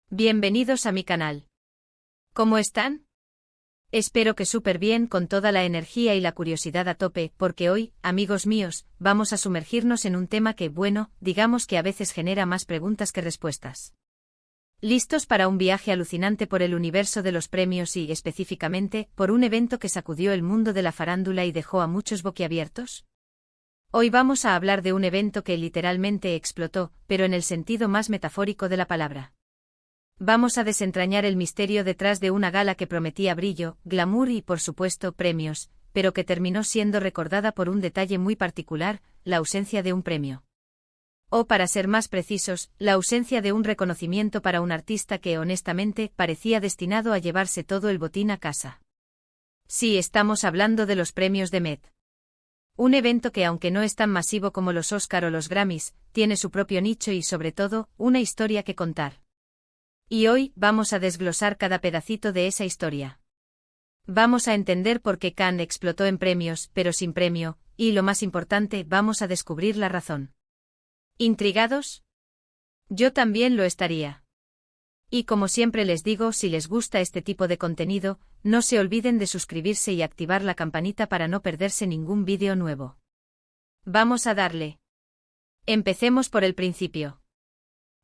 Bienvenidos a mi canal. ¿Cómo están? Espero que súper bien, con toda la energía y la curiosidad a tope, porque hoy, amigos míos, vamos a sumergirnos en un tema que, bueno, digamos que a veces genera más preguntas que respuestas. ¿Listos para un viaje alucinante por el universo de los premios y, específicamente, por un evento que sacudió el mundo de la farándula y dejó a muchos boquiabiertos? Hoy vamos a hablar de un evento que literalmente explotó, pero en el sentido más metafórico de la palabra. Vamos a desentrañar el misterio detrás de una gala que prometía brillo, glamour y, por supuesto, premios, pero que terminó siendo recordada por un detalle muy particular: la ausencia de un premio. O, para ser más precisos, la ausencia de un reconocimiento para un artista que, honestamente, parecía destinado a llevarse todo el botín a casa. Sí, estamos hablando de los premios de Met. Un evento que, aunque no es tan masivo como los Oscar o los Grammys, tiene su propio nicho y, sobre todo, una historia que contar. Y hoy, vamos a desglosar cada pedacito de esa historia. Vamos a entender por qué Cannes explotó en premios, pero sin premio, y, lo más importante, vamos a descubrir la razón. ¿Intrigados? Yo también lo estaría. Y como siempre les digo, si les gusta este tipo de contenido, no se olviden de suscribirse y activar la campanita para no perderse ningún vídeo nuevo. Vamos a darle. Empecemos por el principio.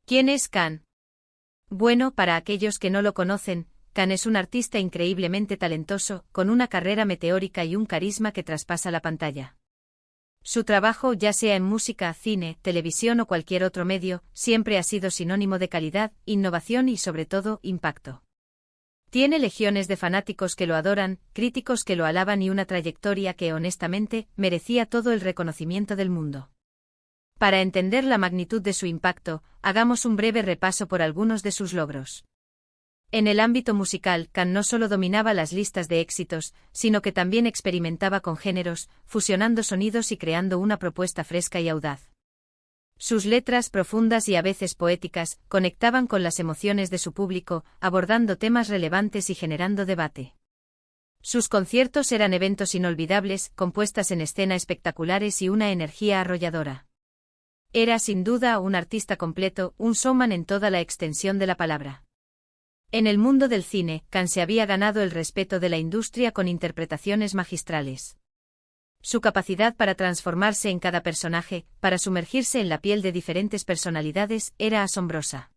¿Quién es Cannes? Bueno, para aquellos que no lo conocen, Cannes es un artista increíblemente talentoso, con una carrera meteórica y un carisma que traspasa la pantalla. Su trabajo, ya sea en música, cine, televisión o cualquier otro medio, siempre ha sido sinónimo de calidad, innovación y, sobre todo, impacto. Tiene legiones de fanáticos que lo adoran, críticos que lo alaban y una trayectoria que, honestamente, merecía todo el reconocimiento del mundo. Para entender la magnitud de su impacto, hagamos un breve repaso por algunos de sus logros. En el ámbito musical, Cannes no solo dominaba las listas de éxitos, sino que también experimentaba con géneros, fusionando sonidos y creando una propuesta fresca y audaz. Sus letras, profundas y a veces poéticas, conectaban con las emociones de su público, abordando temas relevantes y generando debate. Sus conciertos eran eventos inolvidables, con puestas en escena espectaculares y una energía arrolladora. Era sin duda un artista completo, un showman en toda la extensión de la palabra. En el mundo del cine, Cannes se había ganado el respeto de la industria con interpretaciones magistrales. Su capacidad para transformarse en cada personaje, para sumergirse en la piel de diferentes personalidades, era asombrosa.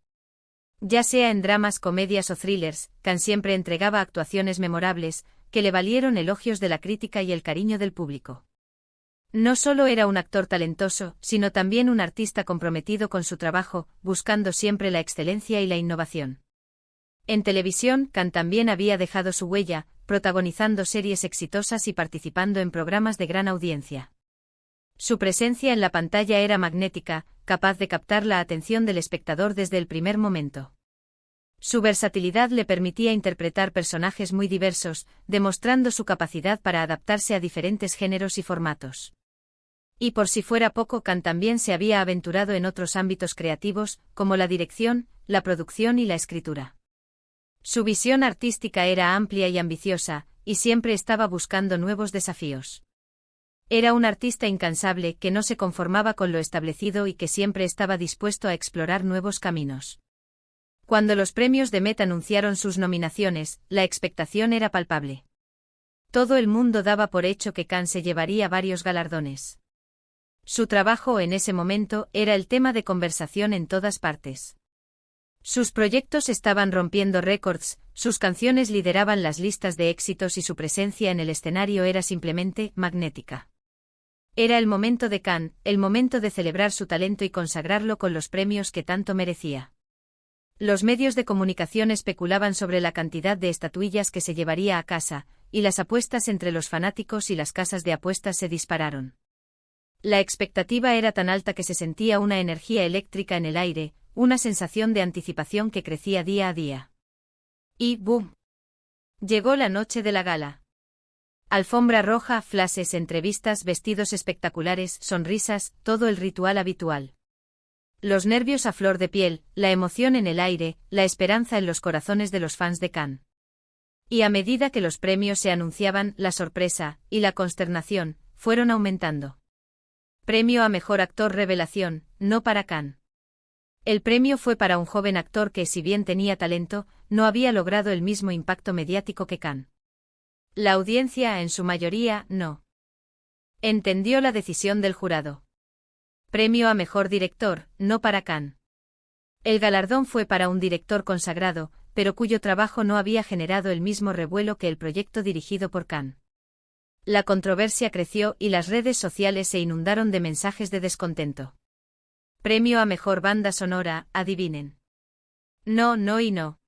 Ya sea en dramas, comedias o thrillers, Cannes siempre entregaba actuaciones memorables, que le valieron elogios de la crítica y el cariño del público. No solo era un actor talentoso, sino también un artista comprometido con su trabajo, buscando siempre la excelencia y la innovación. En televisión, Cannes también había dejado su huella, protagonizando series exitosas y participando en programas de gran audiencia. Su presencia en la pantalla era magnética, capaz de captar la atención del espectador desde el primer momento. Su versatilidad le permitía interpretar personajes muy diversos, demostrando su capacidad para adaptarse a diferentes géneros y formatos. Y por si fuera poco, Cannes también se había aventurado en otros ámbitos creativos, como la dirección, la producción y la escritura. Su visión artística era amplia y ambiciosa, y siempre estaba buscando nuevos desafíos. Era un artista incansable que no se conformaba con lo establecido y que siempre estaba dispuesto a explorar nuevos caminos. Cuando los premios de Met anunciaron sus nominaciones, la expectación era palpable. Todo el mundo daba por hecho que Cannes se llevaría varios galardones. Su trabajo en ese momento era el tema de conversación en todas partes. Sus proyectos estaban rompiendo récords, sus canciones lideraban las listas de éxitos y su presencia en el escenario era simplemente magnética. Era el momento de Cannes, el momento de celebrar su talento y consagrarlo con los premios que tanto merecía. Los medios de comunicación especulaban sobre la cantidad de estatuillas que se llevaría a casa, y las apuestas entre los fanáticos y las casas de apuestas se dispararon. La expectativa era tan alta que se sentía una energía eléctrica en el aire, una sensación de anticipación que crecía día a día. Y ¡boom! Llegó la noche de la gala. Alfombra roja, flashes, entrevistas, vestidos espectaculares, sonrisas, todo el ritual habitual. Los nervios a flor de piel, la emoción en el aire, la esperanza en los corazones de los fans de Cannes. Y a medida que los premios se anunciaban, la sorpresa y la consternación fueron aumentando. Premio a Mejor Actor Revelación, no para Cannes. El premio fue para un joven actor que, si bien tenía talento, no había logrado el mismo impacto mediático que Khan. La audiencia, en su mayoría, no entendió la decisión del jurado. Premio a mejor director, no para Khan. El galardón fue para un director consagrado, pero cuyo trabajo no había generado el mismo revuelo que el proyecto dirigido por Khan. La controversia creció y las redes sociales se inundaron de mensajes de descontento. Premio a mejor banda sonora, adivinen. No, no y no.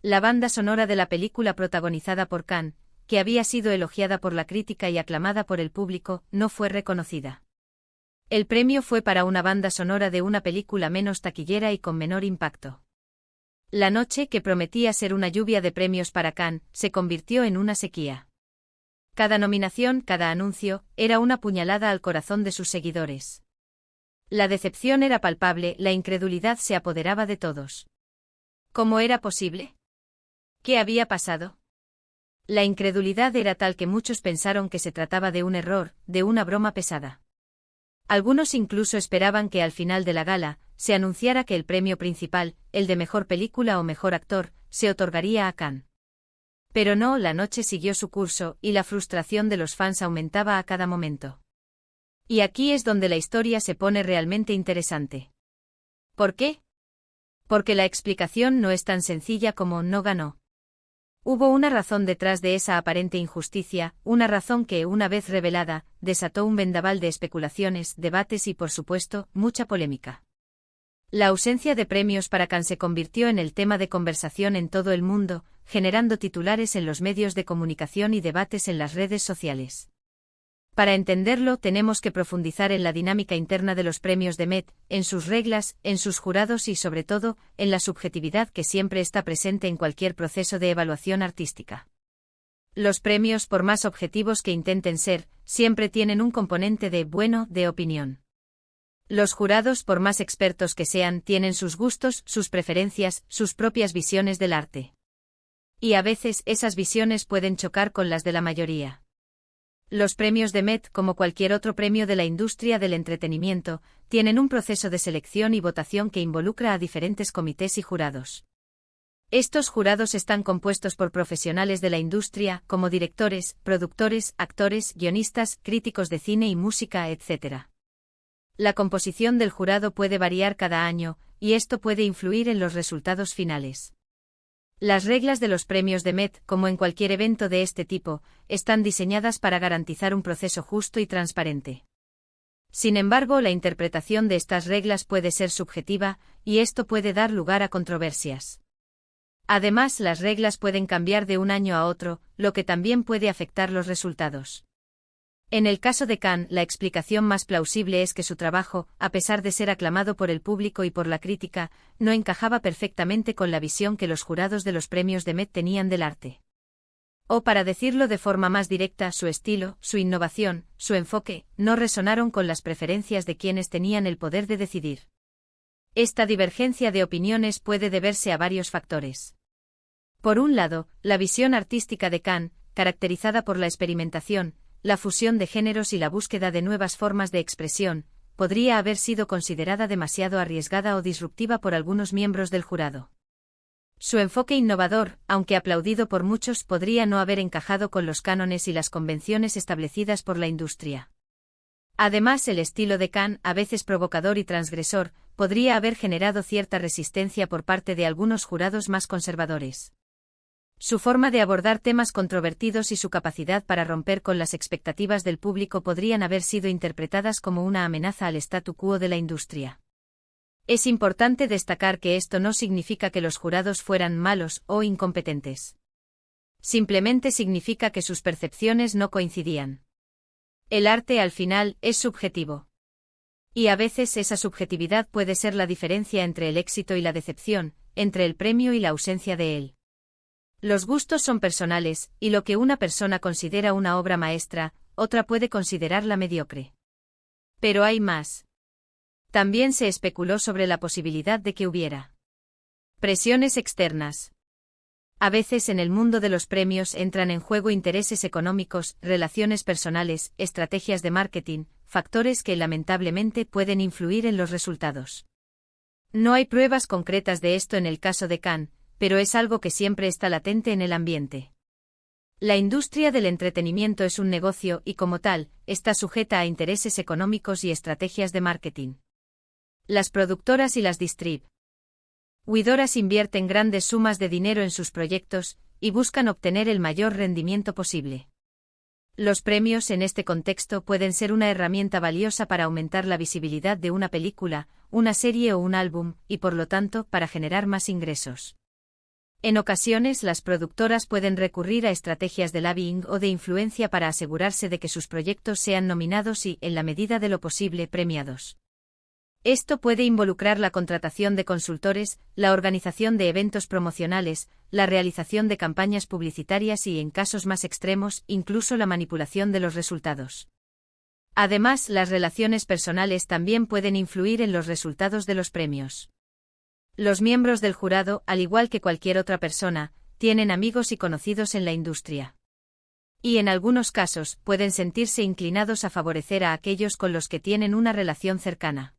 La banda sonora de la película protagonizada por Khan, que había sido elogiada por la crítica y aclamada por el público, no fue reconocida. El premio fue para una banda sonora de una película menos taquillera y con menor impacto. La noche, que prometía ser una lluvia de premios para Khan, se convirtió en una sequía. Cada nominación, cada anuncio, era una puñalada al corazón de sus seguidores. La decepción era palpable, la incredulidad se apoderaba de todos. ¿Cómo era posible? ¿Qué había pasado? La incredulidad era tal que muchos pensaron que se trataba de un error, de una broma pesada. Algunos incluso esperaban que al final de la gala, se anunciara que el premio principal, el de mejor película o mejor actor, se otorgaría a Khan. Pero no, la noche siguió su curso, y la frustración de los fans aumentaba a cada momento. Y aquí es donde la historia se pone realmente interesante. ¿Por qué? Porque la explicación no es tan sencilla como no ganó. Hubo una razón detrás de esa aparente injusticia, una razón que, una vez revelada, desató un vendaval de especulaciones, debates y, por supuesto, mucha polémica. La ausencia de premios para Khan se convirtió en el tema de conversación en todo el mundo, generando titulares en los medios de comunicación y debates en las redes sociales. Para entenderlo, tenemos que profundizar en la dinámica interna de los premios de Met, en sus reglas, en sus jurados y, sobre todo, en la subjetividad que siempre está presente en cualquier proceso de evaluación artística. Los premios, por más objetivos que intenten ser, siempre tienen un componente de opinión. Los jurados, por más expertos que sean, tienen sus gustos, sus preferencias, sus propias visiones del arte. Y a veces esas visiones pueden chocar con las de la mayoría. Los premios de Met, como cualquier otro premio de la industria del entretenimiento, tienen un proceso de selección y votación que involucra a diferentes comités y jurados. Estos jurados están compuestos por profesionales de la industria, como directores, productores, actores, guionistas, críticos de cine y música, etc. La composición del jurado puede variar cada año, y esto puede influir en los resultados finales. Las reglas de los premios de Met, como en cualquier evento de este tipo, están diseñadas para garantizar un proceso justo y transparente. Sin embargo, la interpretación de estas reglas puede ser subjetiva, y esto puede dar lugar a controversias. Además, las reglas pueden cambiar de un año a otro, lo que también puede afectar los resultados. En el caso de Khan, la explicación más plausible es que su trabajo, a pesar de ser aclamado por el público y por la crítica, no encajaba perfectamente con la visión que los jurados de los premios de Met tenían del arte. O, para decirlo de forma más directa, su estilo, su innovación, su enfoque, no resonaron con las preferencias de quienes tenían el poder de decidir. Esta divergencia de opiniones puede deberse a varios factores. Por un lado, la visión artística de Khan, caracterizada por la experimentación, la fusión de géneros y la búsqueda de nuevas formas de expresión, podría haber sido considerada demasiado arriesgada o disruptiva por algunos miembros del jurado. Su enfoque innovador, aunque aplaudido por muchos, podría no haber encajado con los cánones y las convenciones establecidas por la industria. Además, el estilo de Khan, a veces provocador y transgresor, podría haber generado cierta resistencia por parte de algunos jurados más conservadores. Su forma de abordar temas controvertidos y su capacidad para romper con las expectativas del público podrían haber sido interpretadas como una amenaza al statu quo de la industria. Es importante destacar que esto no significa que los jurados fueran malos o incompetentes. Simplemente significa que sus percepciones no coincidían. El arte, al final, es subjetivo. Y a veces esa subjetividad puede ser la diferencia entre el éxito y la decepción, entre el premio y la ausencia de él. Los gustos son personales, y lo que una persona considera una obra maestra, otra puede considerarla mediocre. Pero hay más. También se especuló sobre la posibilidad de que hubiera presiones externas. A veces en el mundo de los premios entran en juego intereses económicos, relaciones personales, estrategias de marketing, factores que lamentablemente pueden influir en los resultados. No hay pruebas concretas de esto en el caso de Cannes, pero es algo que siempre está latente en el ambiente. La industria del entretenimiento es un negocio y, como tal, está sujeta a intereses económicos y estrategias de marketing. Las productoras y las distribuidoras invierten grandes sumas de dinero en sus proyectos y buscan obtener el mayor rendimiento posible. Los premios en este contexto pueden ser una herramienta valiosa para aumentar la visibilidad de una película, una serie o un álbum, y por lo tanto, para generar más ingresos. En ocasiones, las productoras pueden recurrir a estrategias de lobbying o de influencia para asegurarse de que sus proyectos sean nominados y, en la medida de lo posible, premiados. Esto puede involucrar la contratación de consultores, la organización de eventos promocionales, la realización de campañas publicitarias y, en casos más extremos, incluso la manipulación de los resultados. Además, las relaciones personales también pueden influir en los resultados de los premios. Los miembros del jurado, al igual que cualquier otra persona, tienen amigos y conocidos en la industria. Y en algunos casos, pueden sentirse inclinados a favorecer a aquellos con los que tienen una relación cercana.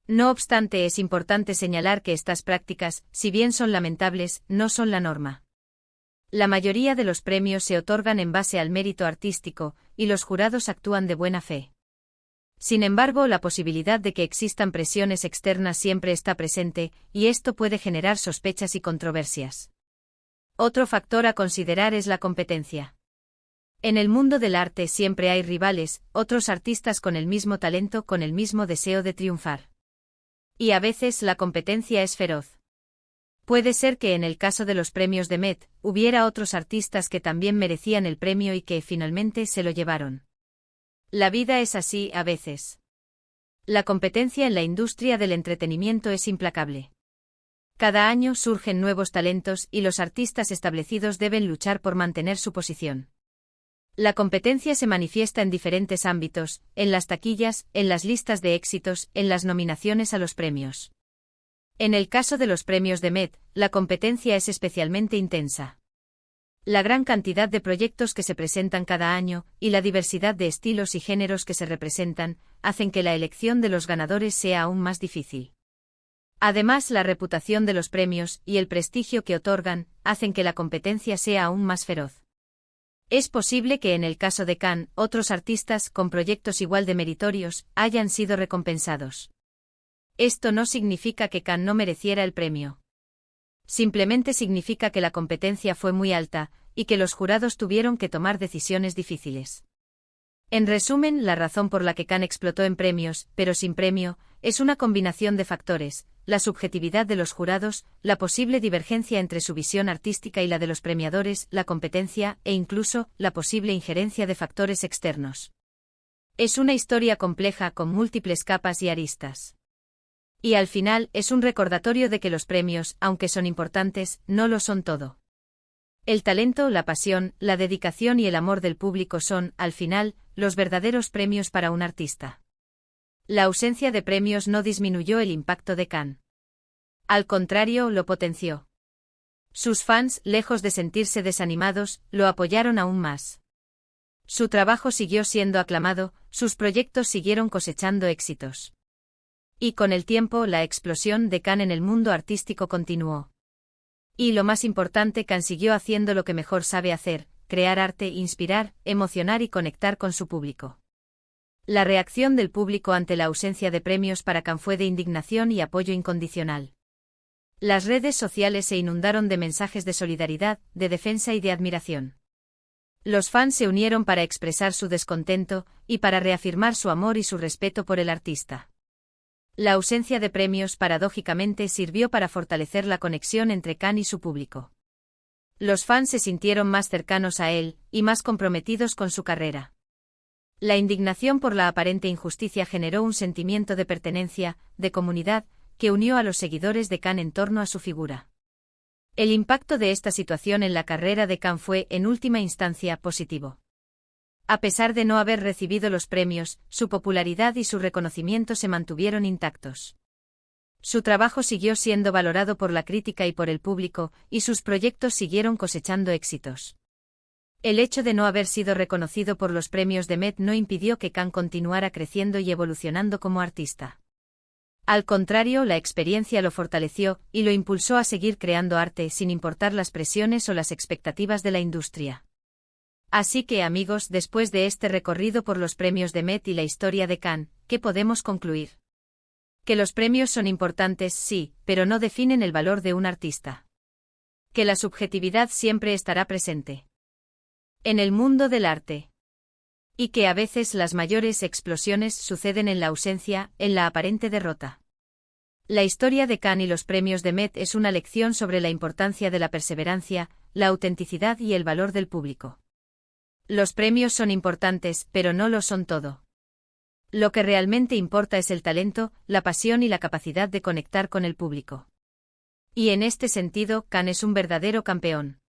No obstante, es importante señalar que estas prácticas, si bien son lamentables, no son la norma. La mayoría de los premios se otorgan en base al mérito artístico, y los jurados actúan de buena fe. Sin embargo, la posibilidad de que existan presiones externas siempre está presente, y esto puede generar sospechas y controversias. Otro factor a considerar es la competencia. En el mundo del arte siempre hay rivales, otros artistas con el mismo talento, con el mismo deseo de triunfar. Y a veces la competencia es feroz. Puede ser que en el caso de los premios de Met, hubiera otros artistas que también merecían el premio y que finalmente se lo llevaron. La vida es así a veces. La competencia en la industria del entretenimiento es implacable. Cada año surgen nuevos talentos y los artistas establecidos deben luchar por mantener su posición. La competencia se manifiesta en diferentes ámbitos, en las taquillas, en las listas de éxitos, en las nominaciones a los premios. En el caso de los premios de Met, la competencia es especialmente intensa. La gran cantidad de proyectos que se presentan cada año, y la diversidad de estilos y géneros que se representan, hacen que la elección de los ganadores sea aún más difícil. Además, la reputación de los premios y el prestigio que otorgan, hacen que la competencia sea aún más feroz. Es posible que en el caso de Cannes, otros artistas con proyectos igual de meritorios hayan sido recompensados. Esto no significa que Cannes no mereciera el premio. Simplemente significa que la competencia fue muy alta, y que los jurados tuvieron que tomar decisiones difíciles. En resumen, la razón por la que Cannes explotó en premios, pero sin premio, es una combinación de factores: la subjetividad de los jurados, la posible divergencia entre su visión artística y la de los premiadores, la competencia, e incluso, la posible injerencia de factores externos. Es una historia compleja con múltiples capas y aristas. Y al final, es un recordatorio de que los premios, aunque son importantes, no lo son todo. El talento, la pasión, la dedicación y el amor del público son, al final, los verdaderos premios para un artista. La ausencia de premios no disminuyó el impacto de Cannes. Al contrario, lo potenció. Sus fans, lejos de sentirse desanimados, lo apoyaron aún más. Su trabajo siguió siendo aclamado, sus proyectos siguieron cosechando éxitos. Y con el tiempo, la explosión de Cannes en el mundo artístico continuó. Y lo más importante, Cannes siguió haciendo lo que mejor sabe hacer: crear arte, inspirar, emocionar y conectar con su público. La reacción del público ante la ausencia de premios para Cannes fue de indignación y apoyo incondicional. Las redes sociales se inundaron de mensajes de solidaridad, de defensa y de admiración. Los fans se unieron para expresar su descontento, y para reafirmar su amor y su respeto por el artista. La ausencia de premios, paradójicamente, sirvió para fortalecer la conexión entre Cannes y su público. Los fans se sintieron más cercanos a él, y más comprometidos con su carrera. La indignación por la aparente injusticia generó un sentimiento de pertenencia, de comunidad, que unió a los seguidores de Cannes en torno a su figura. El impacto de esta situación en la carrera de Cannes fue, en última instancia, positivo. A pesar de no haber recibido los premios, su popularidad y su reconocimiento se mantuvieron intactos. Su trabajo siguió siendo valorado por la crítica y por el público, y sus proyectos siguieron cosechando éxitos. El hecho de no haber sido reconocido por los premios de Met no impidió que Cannes continuara creciendo y evolucionando como artista. Al contrario, la experiencia lo fortaleció y lo impulsó a seguir creando arte sin importar las presiones o las expectativas de la industria. Así que, amigos, después de este recorrido por los premios de Met y la historia de Cannes, ¿qué podemos concluir? Que los premios son importantes, sí, pero no definen el valor de un artista. Que la subjetividad siempre estará presente en el mundo del arte. Y que a veces las mayores explosiones suceden en la ausencia, en la aparente derrota. La historia de Cannes y los premios de Met es una lección sobre la importancia de la perseverancia, la autenticidad y el valor del público. Los premios son importantes, pero no lo son todo. Lo que realmente importa es el talento, la pasión y la capacidad de conectar con el público. Y en este sentido, Cannes es un verdadero campeón.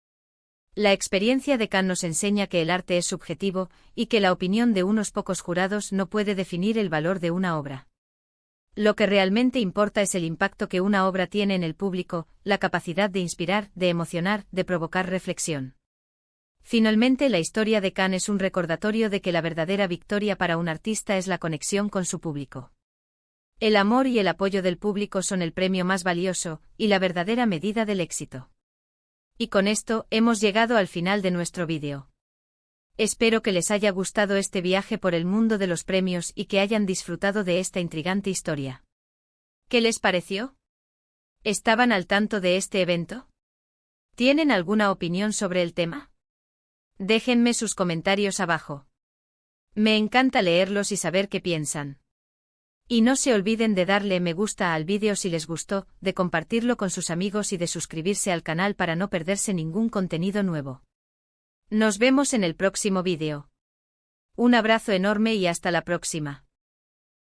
La experiencia de Cannes nos enseña que el arte es subjetivo, y que la opinión de unos pocos jurados no puede definir el valor de una obra. Lo que realmente importa es el impacto que una obra tiene en el público, la capacidad de inspirar, de emocionar, de provocar reflexión. Finalmente, la historia de Cannes es un recordatorio de que la verdadera victoria para un artista es la conexión con su público. El amor y el apoyo del público son el premio más valioso, y la verdadera medida del éxito. Y con esto, hemos llegado al final de nuestro vídeo. Espero que les haya gustado este viaje por el mundo de los premios y que hayan disfrutado de esta intrigante historia. ¿Qué les pareció? ¿Estaban al tanto de este evento? ¿Tienen alguna opinión sobre el tema? Déjenme sus comentarios abajo. Me encanta leerlos y saber qué piensan. Y no se olviden de darle me gusta al vídeo si les gustó, de compartirlo con sus amigos y de suscribirse al canal para no perderse ningún contenido nuevo. Nos vemos en el próximo vídeo. Un abrazo enorme y hasta la próxima.